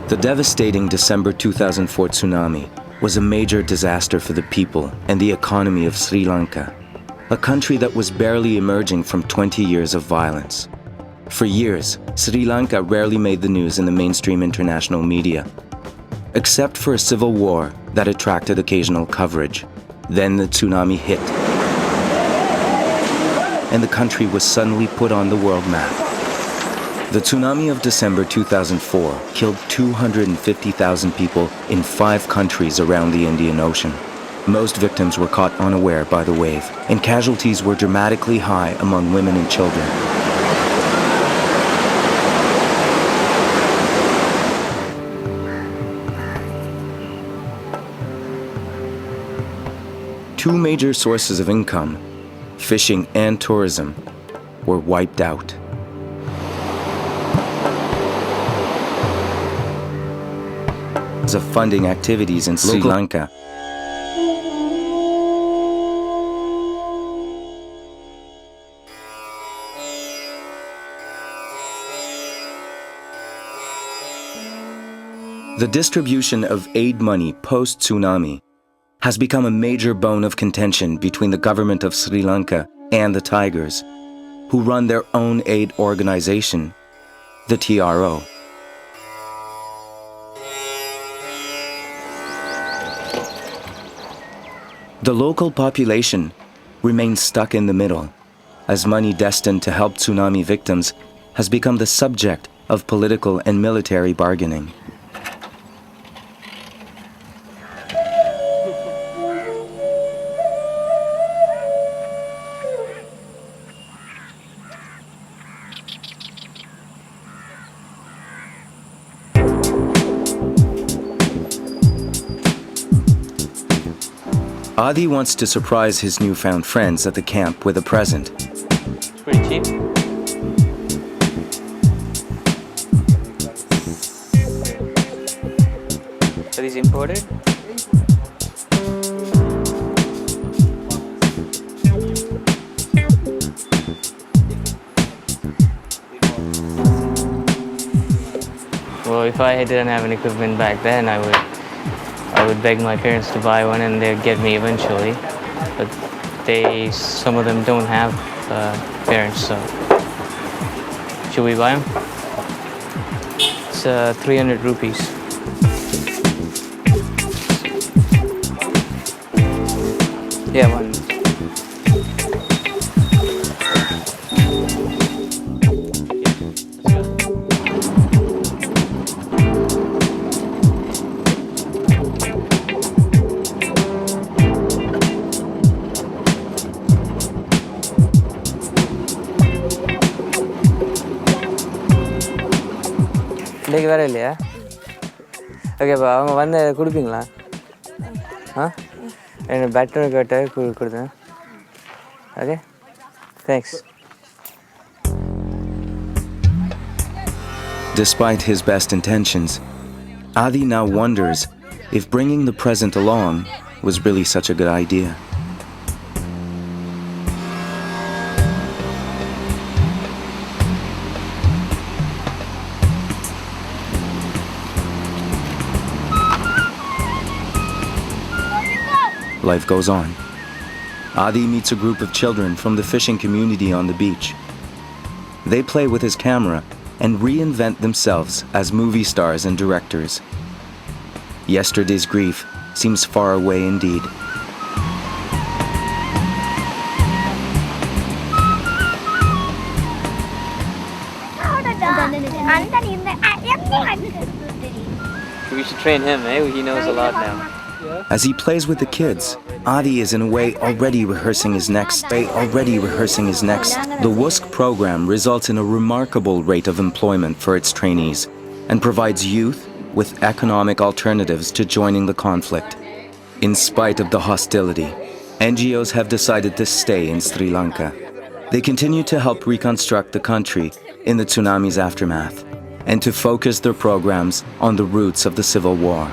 The devastating December 2004 tsunami was a major disaster for the people and the economy of Sri Lanka, a country that was barely emerging from 20 years of violence. For years, Sri Lanka rarely made the news in the mainstream international media, except for a civil war that attracted occasional coverage. Then the tsunami hit, and the country was suddenly put on the world map. The tsunami of December 2004 killed 250,000 people in 5 countries around the Indian Ocean. Most victims were caught unaware by the wave, and casualties were dramatically high among women and children. Two major sources of income, fishing and tourism, were wiped out. Of funding activities in Sri Lanka. The distribution of aid money post-tsunami has become a major bone of contention between the government of Sri Lanka and the Tigers, who run their own aid organization, the TRO. The local population remains stuck in the middle, as money destined to help tsunami victims has become the subject of political and military bargaining. Aathi wants to surprise his newfound friends at the camp with a present. It's pretty cheap. Are these imported? Well, if I didn't have any equipment back then, I would beg my parents to buy one and they'd get me eventually. But some of them don't have parents, so. Should we buy them? It's 300 rupees. Yeah, one. இன்னைக்கு வேற இல்லையா? ஓகேப்பா, அவங்க வந்து கொடுப்பீங்களா? எனக்கு battery கேட்ட கொடுத்தேன். Okay, thanks. Despite his best intentions, Aathi now wonders if bringing the present along was really such a good idea. Life goes on. Aathi meets a group of children from the fishing community on the beach. They play with his camera and reinvent themselves as movie stars and directors. Yesterday's grief seems far away indeed. We should train him, eh? He knows a lot now. As he plays with the kids, Aathi is in a way already rehearsing his next. The WUSC program results in a remarkable rate of employment for its trainees and provides youth with economic alternatives to joining the conflict. In spite of the hostility, NGOs have decided to stay in Sri Lanka. They continue to help reconstruct the country in the tsunami's aftermath and to focus their programs on the roots of the civil war.